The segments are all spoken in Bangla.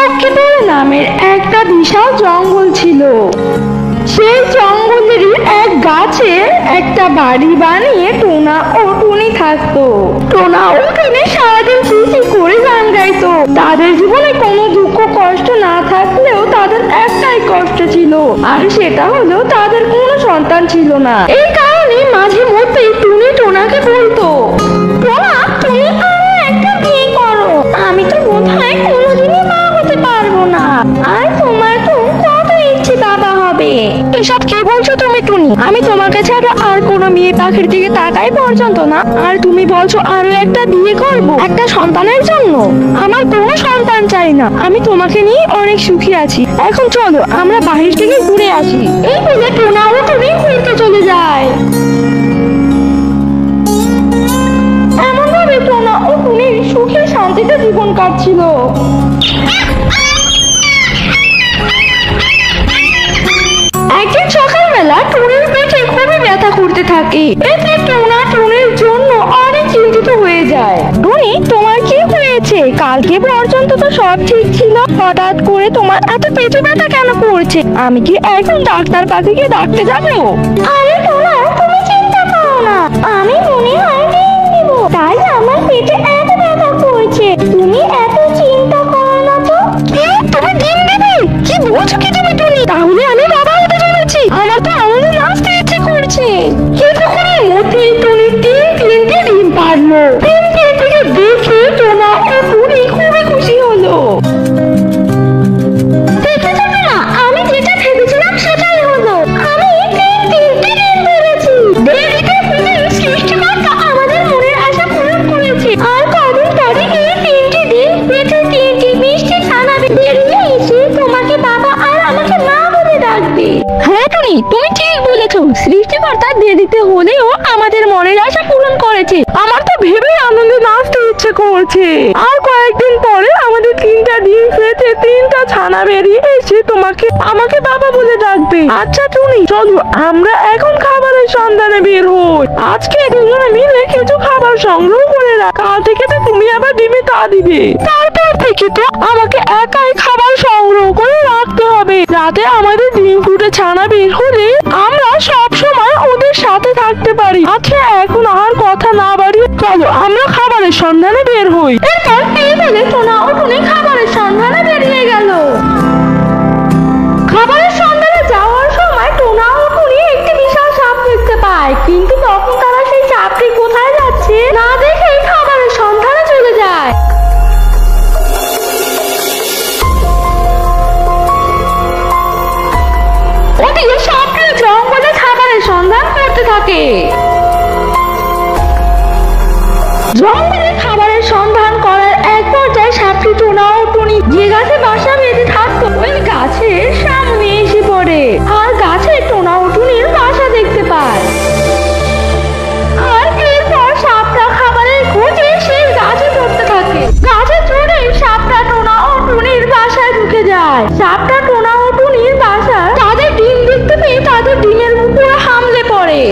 লক্ষ্মীপুর নামের একটা বিশাল জঙ্গল ছিল। সেই জঙ্গলেরই এক গাছে একটা বাড়ি বানিয়ে টোনা ও টুনি থাকতো। টোনা ও টুনি সারাদিন চিঠি করে গান গাইতো। তাদের জীবনে কোনো দুঃখ কষ্ট না থাকলেও তাদের একটাই কষ্ট ছিল, আর সেটা হলো তাদের কোনো সন্তান ছিল না। এই কারণে মাঝে মধ্যেই টুনি টোনাকে বলতো, টোনা তুমি আরো একটা বিয়ে করো, আমি তো বোধহয় কোনোদিনই মা হতে পারবো না, আর তোমার তো কত ইচ্ছে বাবা হবে। এসব কি বলছো তুমি টুনি? আমি তোমাকে ছাড়া আর কোনো মেয়ে পাখির দিকে তাকাই পর্যন্ত না, আর তুমি বলছো আরো একটা বিয়ে করবো একটা সন্তানের জন্য? আমার কোনো সন্তান চাই না, আমি তোমাকে নিয়ে অনেক সুখী আছি। এখন চলো আমরা বাহির থেকে ঘুরে আসি। এই বলে টোনা ও টুনি ঘুরতে চলে যায়। এমন ভাবে টোনা ও টুনির সুখে শান্তিতে জীবন কাটছিল। একদিন সকালবেলা টুনির পেটে খুবই ব্যথা করতে থাকে। এতে টোনা টুনির জন্য অনেক চিন্তিত হয়ে যায়। টুনি, তোমার কি হয়েছে? কালকে পর্যন্ত তো সব ঠিক ছিল, হঠাৎ করে তোমার এত পেটে ব্যথা কেন করছে? আমি কি এখন ডাক্তার পাখিকে ডাকতে যাবো? আরে টোনা, তুমি চিন্তা করো না, আমি মনে হয় ডিম দিব, তাই আমার পেটে এত ব্যথা করছে। তুমি এত চিন্তা করো না তো। তুমি ডিম দেবে? কি বলছো কি তুমি টুনি? তাহলে আমি বাবা হতে চলেছি। আমার তো আনন্দে নাচতে ইচ্ছে করছে। কিছুক্ষণের মধ্যেই টুনি তিনটে ডিম পারলো। তিনটে থেকে দেখে টোনা ও টুনি খুবই খুশি হলো। দেখেছো না, আমি যেটা ভেবেছিলাম সেটাই হলো। আমি তিনটে ডিম পেরেছি। দেরিতে হলেও সৃষ্টিকর্তা আমাদের মনের আশা পূরণ করেছে। আর কদিন পরে এই তিনটে ডিম পেটে তিনটি মিষ্টি ছানা বেরিয়ে এসে তোমাকে বাবা আর আমাকে মা বলে ডাকবে। হ্যাঁ টুনি, তুমি ঠিক বলেছো, সৃষ্টিকর্তা দেরিতে হলেও আমাদের মনের আশা পূরণ করেছে। আমার তো ভেবে আনন্দে নাচতে ইচ্ছে করছে। আর কয়েকদিন পরে আমাদের তিনটা ডিম পেটে তিনটা ছানা বেরিয়ে এসে আমাকে বাবা বলে ডাকবে। আচ্ছা টুনি, চলো আমরা এখন খাবারের সন্ধানে বের হই। আজকে দুজনে মিলে কিছু খাবার সংগ্রহ করে রাখ, কাল থেকে তো তুমি আবার ডিমে তা দিবে। তারপর থেকে তো আমাকে একাই খাবার সংগ্রহ করে রাখতে হবে, যাতে আমাদের ডিম ফুটে ছানা বের হলে আমরা সব সময় ওদের সাথে থাকতে পারি। আচ্ছা এখন আর কথা না বাড়িয়ে চলো আমরা খাবারের সন্ধানে বের হই। এরপর এই বলে টোনা ও টুনি খাবারের সন্ধানে বেরিয়ে গেল। খাবারের সন্ধানে যাওয়ার সময় টোনা ও টুনি একটি বিশাল সাপ দেখতে পায়, কিন্তু তখন তারা সেই সাপটি কোথায় যাচ্ছে না দেখে খাবারের সন্ধানে চলে যায়। ওদিকে সাপটি জঙ্গলে খাবারের সন্ধান করতে থাকে। জঙ্গলে খাবারের সন্ধান করার এক পর্যায়ে সাপটি টোনা ও টুনি যে গাছে বাসা বেঁধে থাকতো ওই গাছের সামনে এসে পড়ে, আর গাছে টোনা ও টুনির বাসা দেখতে পায়। আর এরপর সাপটা খাবারের খোঁজে সেই গাছে চড়তে থাকে। গাছে চড়ে সাপটা টোনা ও টুনির বাসায় ঢুকে যায়। সাপটা টোনা ও টুনির বাসা তাদের ডিম দেখতে পেয়ে তাদের ডিমের উপরে হামলে পড়ে।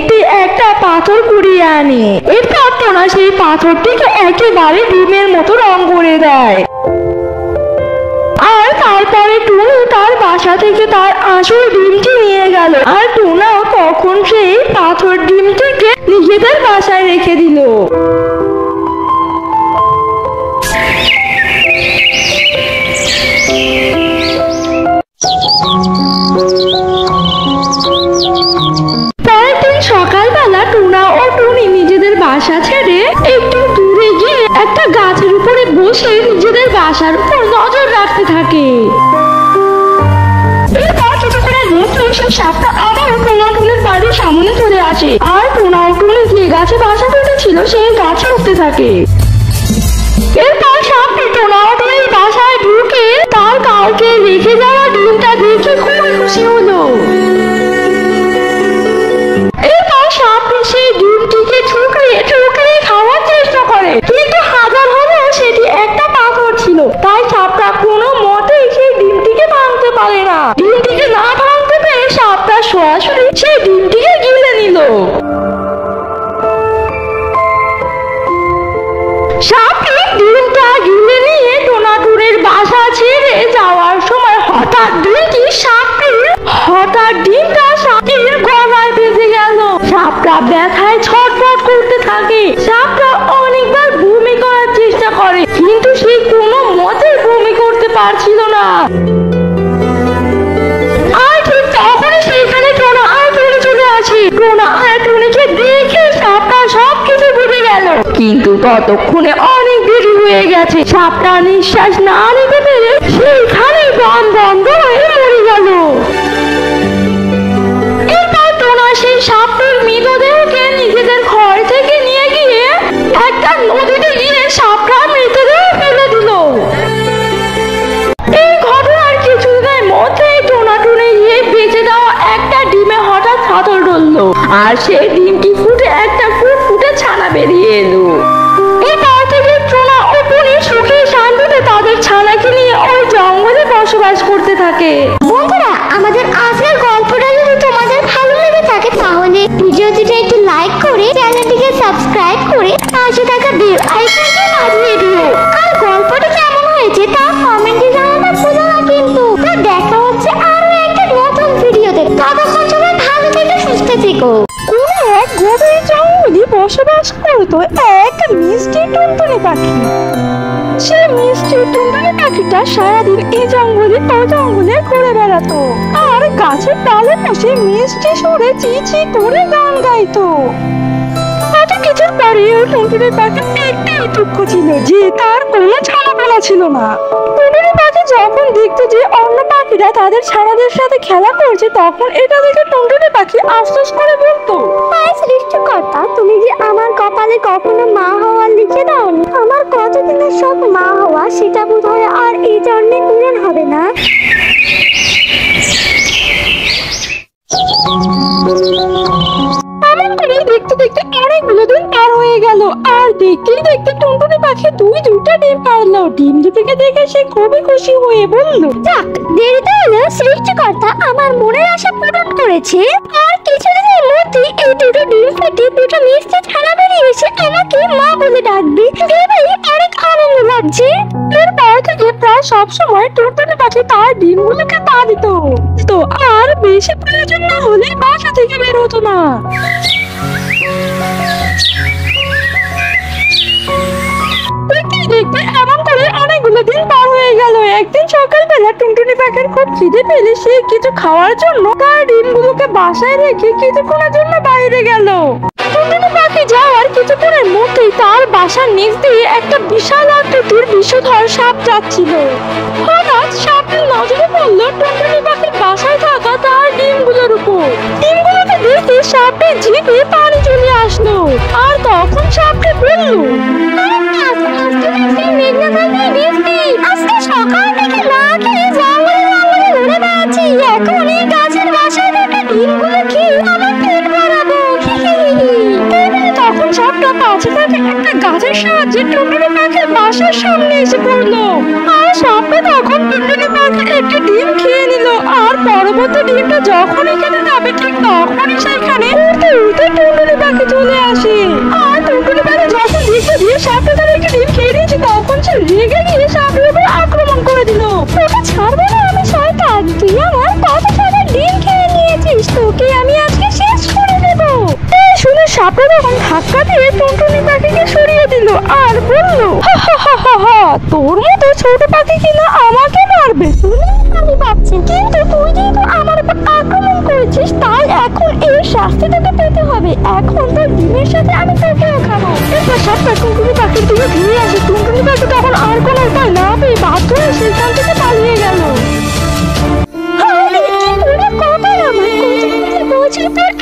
একটি একটা পাথর কুড়িয়ে আনে। এরপর টোনা সেই পাথরটিকে একেবারে ডিমের মতো রং করে দেয়। আর তারপরে টুনি তার বাসা থেকে তার আসল ডিমটি নিয়ে গেল। আর টোনাও তখন সেই পাথর ডিমটিকে নিজেদের বাসায় রেখে দিল। পরের দিন সকালবেলা টুনা ও টুনি নিজেদের বাসা ছেড়ে একটু দূরে গিয়ে একটা গাছের উপরে বসে নিজেদের বাসার উপর নজর রাখতে থাকে। এরপর কিছুক্ষণের মধ্যে সেই সাপটা আবারও টোনা টুনির বাড়ির সামনে চলে আসে। আর টোনা ও টুনি যে গাছে বাসা বেঁধেছিল সেই গাছে উঠতে থাকে। এরপর সাপটি টোনা ও টুনির বাসায় ঢুকে তার কাউকে রেখে যাওয়া ডিমটা দেখে খুবই খুশি হলো। এরপর সাপটি সেই ডিমটিকে ঠুকরিয়ে ঠুকরিয়ে খাওয়ার চেষ্টা করে, কিন্তু হাজার হলেও সেটি একটা পাথর ছিল। তাই সাপটা কোনো মতেই সেই ডিমটিকে ভাঙতে পারে না। ডিমটিকে না ভাঙতে পেরে সাপটা সরাসরি সেই ডিমটিকে গিলে নিল। সাপটি ডিমটা গিলে নিয়ে টোনা টুনির বাসা ছেড়ে যাওয়ার সময় হঠাৎ ডিমটা সাপটির গলায় বেঁধে গেল। সাপটা ব্যথায় ছটফট করতে থাকে। সাপটা অনেকবার বমি করার চেষ্টা করে, কিন্তু সে কোনো মতে বমি করতে পারছিল না। আর ঠিক তখনই সেখানে টোনা আর টুনি চলে আসে। টোনা আর টুনিকে দেখে সাপটা সবকিছু বুঝে গেল, কিন্তু ততক্ষণে অনেক দেরি হয়ে গেছে। সাপটা নিঃশ্বাস না নিতে পেরে সেইখানে দম বন্ধ হয়ে মরে গেল। এরপর টোনা সেই সাপটির মৃতদেহকে নিজেদের ঘর থেকে নিয়ে গিয়ে একটা নদীতে গিয়ে সাপটার মৃতদেহ ফেলে দিল। এই ঘটনার কিছুদিনের মধ্যেই টোনা টুনি গিয়ে বেঁচে দেওয়া একটা ডিমে হঠাৎ পাথর ধরলো, আর সেই ডিমটি ফুটে একটা ফুটফুটে ছানা বেরিয়ে এলো। এরপর থেকে টোনা ও টুনি সুখে শান্তিতে তাদের ছানাকে নিয়ে ওই জঙ্গলে বসবাস করতে থাকে। বন্ধুরা, আমাদের আজকের গল্পটা যদি তোমাদের ভালো লেগে থাকে তাহলে ভিডিওটিতে একটু লাইক করে চ্যানেলটিকে সাবস্ক্রাইব করে পাশে থাকা বেল আইকনটি বাজিয়ে দিও। আর গল্পটা কেমন হয়েছে তা কমেন্টে জানাতে ভুলো না কিন্তু। তো দেখা হচ্ছে আরো একটা নতুন ভিডিওতে। ততক্ষণ সবাই ভালো থেকে সুস্থ থেকো। কোনো এক গভীর জঙ্গলে বসবাস করতো এক মিষ্টি টুনটুনি পাখি। সে মিষ্টি টুনটুনি পাখিটা সারাদিন এই জঙ্গলে ও জঙ্গলে ঘুরে বেড়াতো, আর গাছের ডালে বসে মিষ্টি সুরে চি চি করে গান গাইতো। এত কিছুর পরেও টুনটুনি পাখির একটাই দুঃখ ছিল যে তার কোনো ছানাপানা ছিল না। টুনটুনি পাখি যখন দেখতো যে অন্য পাখিরা তাদের ছানাদের সাথে খেলা করছে, তখন এটা দেখে টুনটুনি পাখি আফসোস করে বলতো, সৃষ্টিকর্তা, তুমি যে আমার কপালে কখনো মা হওয়ার লিখে দাওনি। আমার কতদিনের সব মা হওয়া, সেটা বোধহয় আর এই জন্মে পূরণ হবে না। দেখতে দেখতে অনেকগুলো দিন পার হয়ে গেল, আর দেখতে দেখতে টুনটুনি পাখি দুইটা ডিম পারলো। ডিম দুটোকে দেখে সে খুবই খুশি হয়ে বলল, যাক, দেরিতে হলেও সৃষ্টিকর্তা আমার মনের আশা পূরণ করেছে। আর কিছুদিনের মধ্যেই এই দুটো ডিম ফেটে দুটো মিষ্টি ছানা বেরিয়ে এসে আমাকে মা বলে ডাকবে, ভেবেই অনেক আনন্দ লাগছে। এরপর থেকে প্রায় সবসময় টুনটুনি পাখি তার ডিমগুলোকে তা দিত, তো আর বেশি প্রয়োজন না হলে বাসা থেকে বের হতো না। দেখতে দেখতে এমন করে অনেকগুলো দিন পার হয়ে গেল। একদিন সকালবেলা টুনটুনি পাখির খুব খিদে পেলে সে কিছু খাওয়ার জন্য তার ডিমগুলোকে বাসায় রেখে কিছুক্ষণের জন্য বাইরে গেল। টুনটুনি পাখি যাওয়ার কিছুক্ষণের মধ্যেই তার বাসার নিচ দিয়ে একটা বিশাল আকৃতির বিষধর সাপ যাচ্ছিল। হঠাৎ সাপের নজরে পড়লো টুনটুনি পাখির বাসায় থাকা তার ডিমগুলোর উপর। ডিমগুলোকে দেখে সাপের জিভে পানি চলে আসলো, আর তখন সাপটি বলল, আজকে সকাল থেকে না খেয়ে জঙ্গলে ঘুরে বেড়াচ্ছি, এখন এই গাছের বাসায় থাকা ডিমগুলো খেয়ে আমার পেট ভরাবো। তখন সাপটা পাশে থাকা একটা গাছের লাঠির সাহায্যে টুনটুনি পাখির বাসার সামনে এসে পড়লো। আর সাপটা তখন টুনটুনি পাখির একটি ডিম খেয়ে নিল। আর পরবর্তী ডিমটা যখন এখানে যাবে ঠিক তখনই সেখানে উড়তে উড়তে টুনটুনি পাখি চলে আসে। আর টুনটুনি পাখি যখন দেখে দিয়ে সাপটা তার একটি ডিম খেয়ে নিয়েছে তখন সে রেগে গিয়ে সাপের উপর আক্রমণ করে দিল। তোকে ছাড়বো না আমি শয়তান, তুই আমার কত সারা ডিম খেয়ে নিয়েছিস, তোকে আমি আজকে শেষ করে দেবো। এই শুনে সাপটা তখন ধাক্কা দিয়ে টুনটুনি পাখিকে সরিয়ে দিল আর বলল, হা হা হা হা হা, তোর মতো ছোট পাখি কিনা আমাকে মারবে? আমি ভাবছি, কিন্তু তুই যেহেতু আমার উপর আক্রমণ করেছিস তাই এখন এর শাস্তি তোকে পেতে হবে। এখন তোর ডিমের সাথে আমি তোকেও খাবো। এরপর সাপটা টুনটুনি পাখির দিকে ঘুরে আসে। টুনটুনি পাখি তখন আর কোনো উপায় না পেয়ে বাধ্য হয়ে সেখান থেকে পালিয়ে গেল।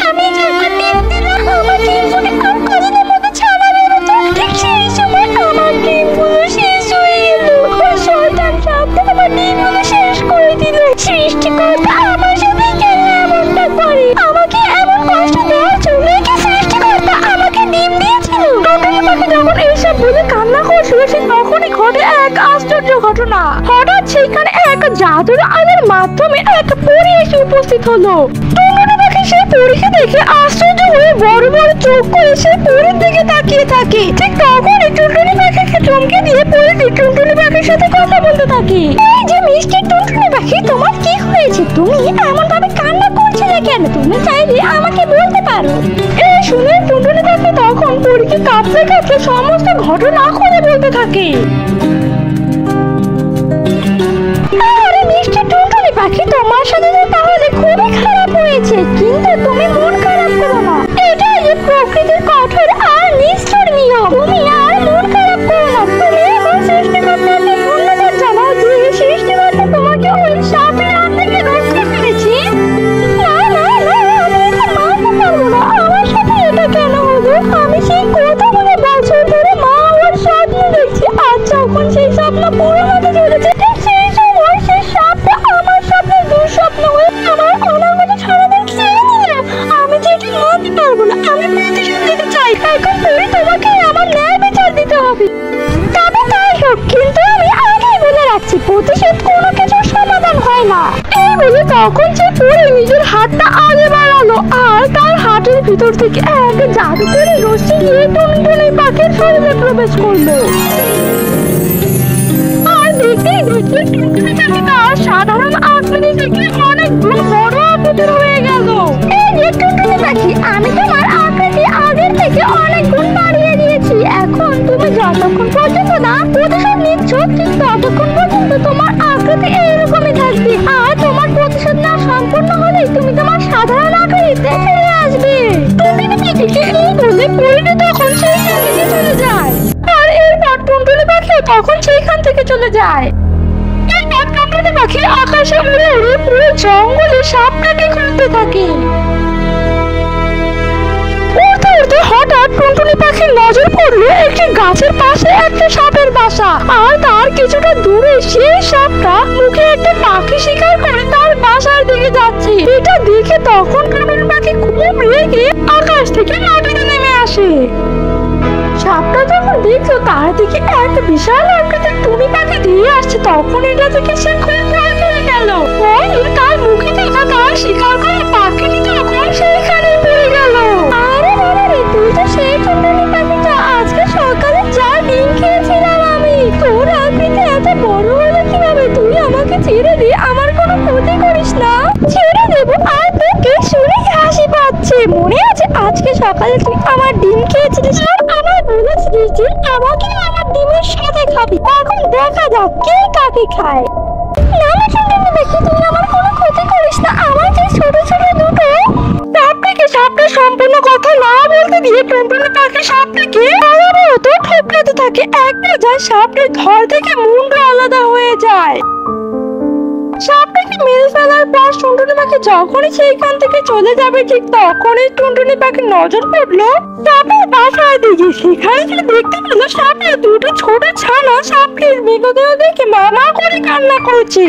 আমি যখন ডিম দিলাম আমার ডিমগুলো আর কদিনের মধ্যে ছানা বেরোতো, ঠিক সেই সময় আমার ডিমগুলো শেষ হয়ে এলো। শয়তান সাপটা আমার ডিমগুলো শেষ করে দিল। সৃষ্টিকর্তা আমার সাথে কেন এমনটা করে? আমাকে এমন কষ্ট দেওয়ার জন্য কি সৃষ্টিকর্তা আমাকে ডিম দিয়েছিল? টুনটুনি পাখি যখন এইসব বলে কান্না করছিল ঠিক তখনই ঘটে এক আশ্চর্য ঘটনা। হঠাৎ সেখানে এক জাদুর আলোর মাধ্যমে এক পরী এসে উপস্থিত হলো। টুনটুনি পাখি সেই পরীকে দেখে আশ্চর্য হয়ে বড় বড় চোখ করে সেই পরীর দিকে তাকিয়ে থাকে। ঠিক তখনই টুনটুনি পাখিকে চমকে দিয়ে পরীটি টুনটুনি পাখির সাথে কথা বলতে থাকে। এই যে মিষ্টি টুনটুনি পাখি, তোমার কি হয়েছে? তুমি এমন ভাবে কান্না করছিলে কেন? তুমি চাইলে আমাকে বলতে পারো। এই শুনে টুনটুনি পাখি তখন পরীকে কাঁপতে কাঁপতে সমস্ত ঘটনা খুলে বলতে থাকে। আরে মিষ্টি টুনটুনি পাখি, তোমার সাথে তো তাহলে খুবই খারাপ হয়েছে, কিন্তু তুমি মন খারাপ করো না। এটাই যে প্রকৃতির কঠোর আর নিষ্ঠুর নিয়ম। তুমি আর মন খারাপ করো না। তুমি এখন সৃষ্টিকর্তাকে ধন্যবাদ জানাও যে সৃষ্টিকর্তা তোমাকে ওই সাপের হাত থেকে রক্ষা করেছে। না না না, আমি এটা মানতে পারবো না। আমার সাথে এটা কেন হলো? আমি সেই কতগুলো বছর ধরে মা ওর স্বপ্ন দেখছি, আর যখন সেই স্বপ্ন পূরণ হতে চলেছে ঠিক সেই সময় সেই সাপটা আমার স্বপ্নের দুঃস্বপ্ন হয়ে আমার অনাগত ছানাদের খেয়ে নিল। আমি যে এটা মানতে পারবো না। আমি প্রতিশোধ নিতে চাই। এখন পরে তোমাকে আমার ন্যায় বিচার দিতে হবে। তবে তাই হোক, কিন্তু আমি আগেই বলে রাখছি প্রতিশোধ কোনো কিছুর সমাধান হয় না। এই বলে তখন সে পরে নিজের হাতটা আগে বাড়ালো আর তার হাতের ভিতর থেকে এক জাদুকরি রশ্মি গিয়ে টুনটুনি পাখির শরীরে প্রবেশ করলো। আর দেখতে দেখতে টুনটুনি পাখি তার সাধারণ আকৃতি থেকে অনেক বড় আকৃতির হয়ে গেল। এই যে টুনটুনি পাখি, আমি তোমার আকৃতি আগের থেকে অনেক গুণ বাড়িয়ে দিয়েছি। এখন তুমি যতক্ষণ পর্যন্ত না প্রতিশোধ নিচ্ছ ঠিক ততক্ষণ পর্যন্ত তোমার আকৃতি এইরকমই থাকবে। আর তোমার প্রতিশোধ না সম্পূর্ণ হলেই তুমি তোমার সাধারণ আকৃতিতে ফিরে আসবে। টুনটুনি পাখিকে এই বলে পরিণী তখন সেইখান থেকে চলে যায়। আর এরপর টুনটুনি পাখিও তখন সেইখান থেকে চলে যায়। এরপর টুনটুনি পাখি আকাশে উড়ে উড়ে পুরো জঙ্গলে সাপটাকে খুঁজতে থাকে। উড়তে উড়তে হঠাৎ টুনটুনি পাখির নজর পড়লো একটি গাছের পাশে একটা সাপের বাসা। আর তার কিছুটা দূরে সেই সাপটা মুখে একটা পাখি শিকার করে তার বাসার দিকে যাচ্ছে। এটা দেখে তখন টুনটুনি পাখি খুব রেগে আকাশ থেকে মাটিতে নেমে আসে। সাপটা যখন দেখলো তার দিকে এক বিশাল আকৃতির টুনি পাখি দিয়ে আসছে তখন এটা থেকে সে খুব ভয় পেয়ে গেল। তার মুখে দেখা তার শিকার করা পাখিটি তখন সেইখানে পড়ে গেল। আরে বাবা রে, তুই তো সেই টুনটুনি পাখিটা আজকে সকালে যা ডিম খেয়েছিলাম আমি। তোর আকৃতি এত বড় হলো কিভাবে? তুই আমাকে ছেড়ে দিয়ে আমার কোনো ক্ষতি করিস না। ছেড়ে দেবো? আর তোকে শুনে হাসি পাচ্ছে। মনে আছে আজকে সকালে তুই আমার ডিম খেয়েছিলিস আর আমার বলেছিলিস যে আমাকে আমার ডিমের সাথে খাবি। এখন দেখা যাক কে কাকে খায়। না না টুনটুনি পাখি, তুই আমার কোনো ক্ষতি করিস না। আমার যে ছোট ছোট দুটো সাপটাকে সাপটা সম্পূর্ণ কথা না বলতে দিয়ে টুনটুনি পাখি সাপটাকে অনবরত ঠোকরাতে থাকে। একটা যায় সাপটার ধর থেকে মুন্ড আলাদা হয়ে যায়। সাপটাকে মেরে ফেলার পর টুনটুনি পাখি যখনই সেইখান থেকে চলে যাবে ঠিক তখনই টুনটুনি পাখির নজর পড়লো সাপের বাসার দিকে। সেখানে সে দেখতে পেল সাপের দুটো ছোট ছানা সাপকে মৃতদেহ দেখে মামা করে কান্না করছে।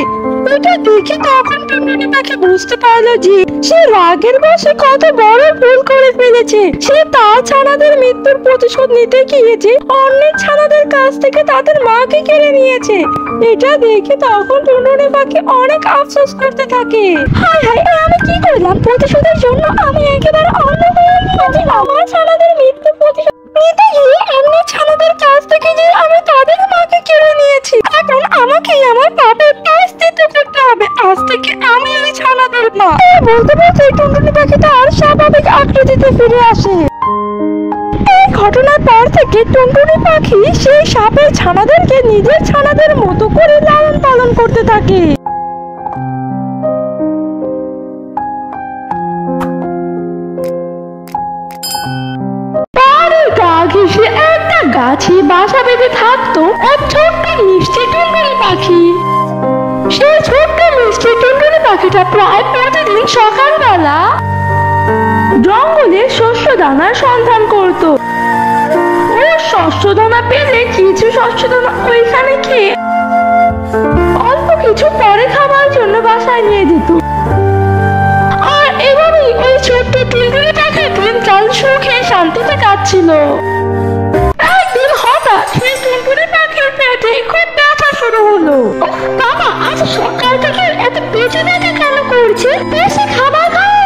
এটা দেখে তখন টুনটুনি পাখি বুঝতে পারলো যে সে রাগের বশে কত বড় ভুল করে ফেলেছে। সে তার তার ছানাদের মৃত্যুর প্রতিশোধ নিতে গিয়েছে অন্যের ছানাদের কাছ থেকে তাদের মাকে কেড়ে নিয়েছে। এটা দেখে তখন টুনটুনি পাখি অনেক আফসোস করতে থাকে। হায় হায়, আমি কি করলাম? প্রতিশোধের জন্য আমি একেবারে অন্য হয়ে গিয়েছি। আমার ছানাদের মৃত্যুর প্রতিশোধ নিতে গিয়ে অন্যের ছানাদের কাছ থেকে যে আমি তাদের মাকে কেড়ে নিয়েছি। এখন আমাকে আমার পাপের প্রায়শ্চিত্ত করতে হবে। আজ থেকে আমি এই ছানাদের মা। বলতে বলতে টুনটুনি পাখি তার স্বাভাবিক আকৃতিতে ফিরে আসে। এই ঘটনার পর থেকে টুনটুনি পাখি সেই সাপের ছানাদেরকে নিজের ছানাদের মতো করে লালন পালন করতে থাকে। ঘেঁষে একটা গাছে বাসা বেঁধে থাকতো এক ছোট্ট মিষ্টি টুনটুনি পাখি। সেই ছোট্ট মিষ্টি টুনটুনি পাখিটা প্রায় প্রতিদিন সকালবেলা জঙ্গলে শস্য দানার সন্ধান করত। ও শস্য দানা পেলে কিছু শস্য দানা ওইখানে খেয়ে অল্প কিছু পরে খাবার জন্য বাসায় নিয়ে যেত। আর এভাবেই ওই ছোট্ট টুনটুনি পাখির দিনকাল সুখে শান্তিতে কাটছিল। একদিন হঠাৎ সেই টুনটুনি পাখির পেটে খুব ব্যথা শুরু হলো। বাবা, আজ সকাল থেকে এত পেটে ব্যথা কেন করছে? বেশি খাবার খাওয়া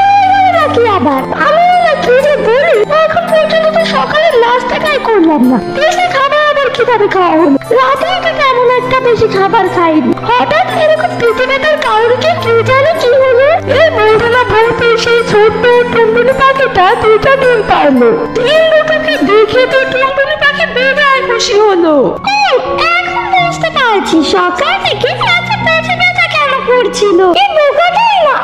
নাকি আবার? আমি কি যে বলি, এখন পর্যন্ত তো সকালের নাস্তাটাই করলাম না। বেশি খাবার আবার কিভাবে খাওয়া হলো? রাতে তো তেমন একটা বেশি খাবার খাইনি। হঠাৎ এরকম পেটে ব্যথার কারণ কি জানে কি হলো? এই বলতে না বলতে সেই ছোট্ট টুনটুনি পাখিটা দুটা ডিম পারলো। ডিম দুটোকে দেখে তো টুনটুনি পাখি বেজায় খুশি হলো। এখন বুঝতে পারছি সকাল থেকে এত পেটে ব্যথা কেন করছিল। এই বোকাটাই না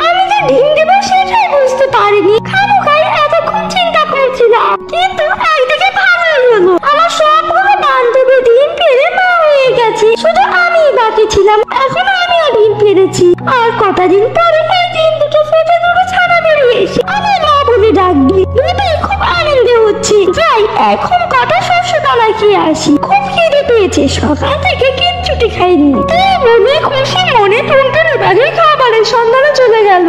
আমি যে ডিম দেবো সেটাই বুঝতে পারিনি। খামোখাই এতক্ষণ চিন্তা করছিলাম। কিন্তু একদিকে ভালোই হলো, আমার সবগুলো বান্ধবী ডিম পেড়ে মা হয়ে গেছে। শুধু আমিই বাকি ছিলাম। এখন আমিও ডিম পেড়েছি। আর কটা দিন পরে এই ডিম দুটো ফেটে দুটো ছানা বেরিয়ে এসে আমি মা বলে ডাকবি। দুটোই খুব আনন্দে হচ্ছে। যাই এখন কটা শস্য দানা খেয়ে আসি, খুব খিদে পেয়েছে। সকাল থেকে কিচ্ছুটি খাইনি। এই বলে খুশি মনে টুনটুনি পাখি খাবারের সন্ধানে চলে গেল।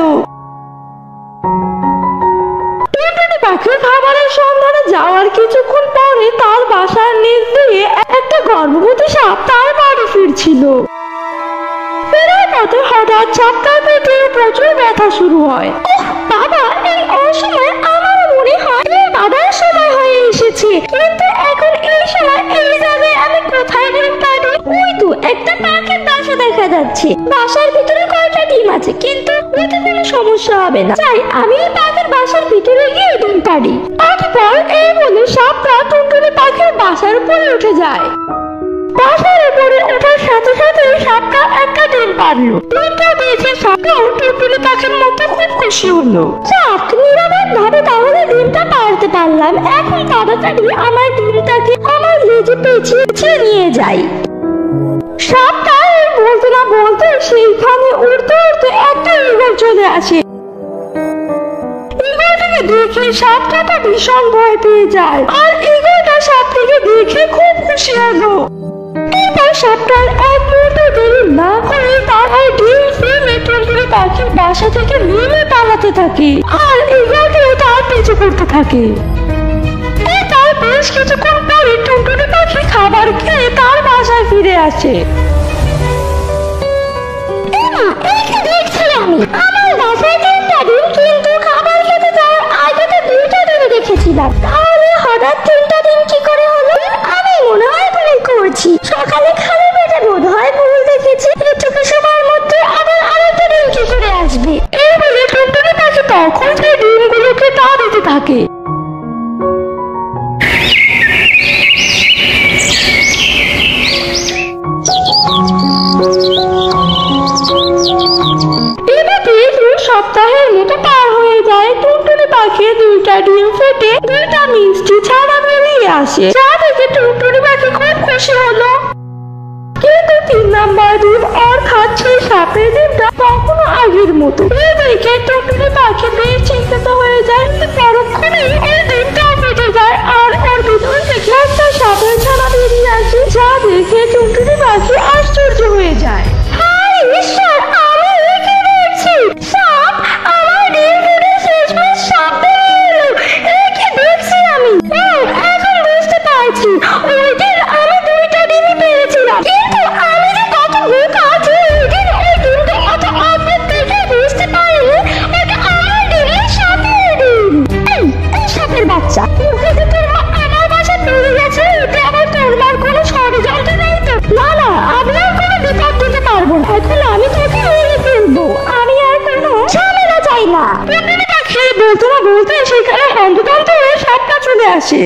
টুনটুনি পাখি খাবারের সন্ধানে যাওয়ার কিছুক্ষণ পরে তার বাসার নিচ দিয়ে একটা গর্ভবতী সাপ তার বাড়ি ফিরছিল। ফেরার পথে হঠাৎ সাপটার পেটে প্রচুর ব্যথা শুরু হয়। বাবা, এই অসময় আমার মনে হয় বাবার সময় হয়ে এসেছে। কিন্তু এখন এই সময় এই জায়গায় আমি কোথায় ডিম পাবো? ওই তো একটা পাখির বাসা দেখা যাচ্ছে। বাসার ভিতরে কয়টা ডিম আছে, কিন্তু ওতে কোনো সমস্যা হবে না। চাই আমি পাখির বাসার ভিতরে গিয়ে ডিম পারি। তারপর এই বলে সাপটা টুনটুনি পাখির বাসার উপরে উঠে যায়। বাসার উপরে ওঠার সাথে সাথে সাপটা একটা ডিম পারলো। ডিমটা দেখে সাপটাও টুনটুনি পাখির মতো খুব খুশি হলো। যাক, নিরাপদ ভাবে তাহলে ডিমটা পারতে পারলাম। এখন তাড়াতাড়ি আমার ডিমটাকে আমার লেজে পেঁচিয়ে নিয়ে যাই। সাপটা বলতে না বলতে সেইখানে উড়তে উড়তে একটা ঈগল চলে আসে। ঈগলটাকে দেখে সাপটা তো ভীষণ ভয় পেয়ে যায়। আর ঈগলটা সাপটাকে দেখে খুব খুশি হলো। এবার সাপটার এক মুহূর্ত দেরি না করে তার ডিম ফেলে টুনটুনি পাখির বাসা থেকে নেমে পালাতে থাকে। আর ঈগলটিও তার পিছু করতে থাকে। তার বেশ কিছুক্ষণ পরে টুনটুনি পাখি খাবার খেয়ে তার বাসায় ফিরে আসে। দেখছি আমি আমার বাসায় তিনটা ডিম, কিন্তু খাবার খেতে যাওয়ার আগে তো দুইটা ডিম দেখেছিলাম। তাহলে হঠাৎ তিনটা ডিম কি করে হলো? আমি মনে হয় ভুল করছি। সকালে খালি পেটে বোধ হয় ভুল দেখেছি। এটুকু সময়ের মধ্যে আবার আরেকটা ডিম কি করে আসবে? এই বলে টুনটুনি পাখি তখন সেই ডিমগুলোকে তা দিতে থাকে। সপ্তাহের মতো পার হয়ে যায়। টুনটুনি পাখি দুইটা ডিম ফেটে দুইটা মিষ্টি ছানা বেরিয়ে আসে, যা দেখে টুনটুনি পাখি খুব খুশি হলো। কিন্তু 3 নাম্বার ডিম অর্থাৎ সেই সাপের ডিমটা তখনও আগের মতো। এই দেখে টুনটুনি পাখি বেশ চিন্তিত হয়ে যায়। পরক্ষণে এই ডিমটা ফেটে যায় আর ওর ভিতর থেকে একটা সাপের ছানা বেরিয়ে আসে, যা দেখে টুনটুনি পাখি আশ্চর্য হয়ে যায়। হায় ঈশ্বর, আমি কি দেখছি? সাপ! আমার ডিম ফুটে শেষমেশ সাপ বেরিয়ে এলো। কি দেখছি বাচ্চা। তোকে তোর মা আমার বাসা পেয়ে গেছে, এটা আবার তোর মার কোনো ষড়যন্ত্র নেই তো? না না, আমি আর কোনো বিপদ দিতে পারবো না। এখন আমি তোকে মেরে ফেলবো। আমি আর কোনো ঝামেলা চাই না। টুনটুনি পাখি বলতে না বলতে সেখানে হন্তদন্ত হয়ে সাপটা চলে আসে।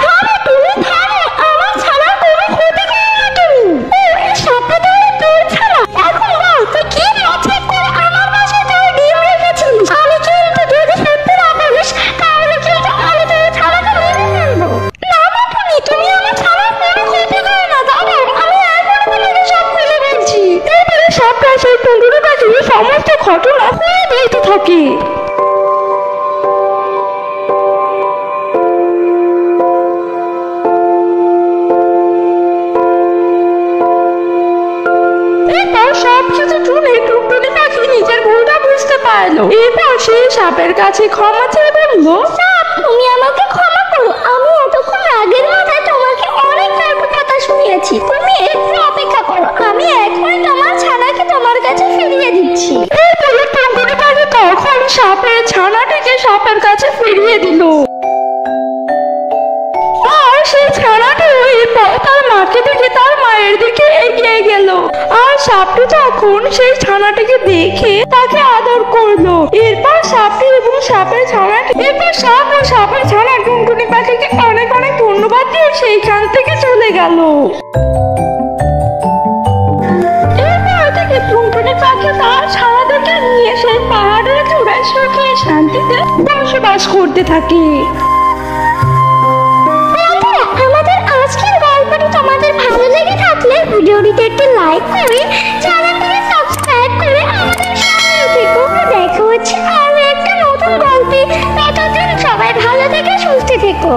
থামো তুমি, থামো, আমার ছানার কোনো ক্ষতি করো না তুমি। ও, এই সাপটা তাহলে তোর ছানা। এখন বল তুই কি মতলব করে আমার বাসায় তোর ডিম রেখেছিস? আমি কিন্তু যদি সত্যি না বলিস তাহলে কিন্তু আমি তোর ছানাকে মেরে ফেলবো। না না টুনি, তুমি আমার ছানার কোনো ক্ষতি করো না। দাঁড়াও, আমি এখন তোমাকে সব খুলে বলছি। এরপরে সাপটা সেই টুনটুনি পাখির সমস্ত ঘটনা খুলে বলতে থাকে। এরপর সবকিছু শুনে টুনটুনি পাখি নিজের ভুলটা বুঝতে পারলো। এরপর সে সাপের কাছে ক্ষমা চেয়ে বলল, সাপ, তুমি আমাকে ক্ষমা করো। আমি এতক্ষণ রাগের মাথায় তোমাকে অনেক গল্প কথা শুনিয়েছি। তুমি একটু অপেক্ষা করো, আমি এখনই তোমার ছানাকে তোমার কাছে ফিরিয়ে দিচ্ছি। এরপরে টুনটুনি পাখি তখন সাপের ছানাটিকে সাপের কাছে ফিরিয়ে দিল। আর সেই ছানাটি এরপর তার মাকে দেখে তার মায়ের দিকে এগিয়ে গেল। আর সাপটি তখন সেই ছানাটিকে দেখে তাকে আদর করলো। এরপর সাপটি এবং সাপের ছানাটি, এরপর সাপ ও সাপের ছানা টুনটুনি পাখিকে অনেক অনেক ধন্যবাদ দিয়ে সেইখান থেকে চলে গেল। এরপর থেকে টুনটুনি পাখি তার ছানাদেরকে নিয়ে সেই পাহাড়ের চূড়ায় সুখে শান্তিতে বসবাস করতে থাকে। বন্ধুরা, আমাদের আজকের গল্পটি তোমাদের ভালো লেগে থাকলে ভিডিওটিতে একটি লাইক করে চ্যানেলটিকে সাবস্ক্রাইব করে আমাদের সঙ্গে থেকো। দেখা হচ্ছে আরো একটা নতুন গল্পে। ততদিন সবাই ভালো থেকে সুস্থ থেকো।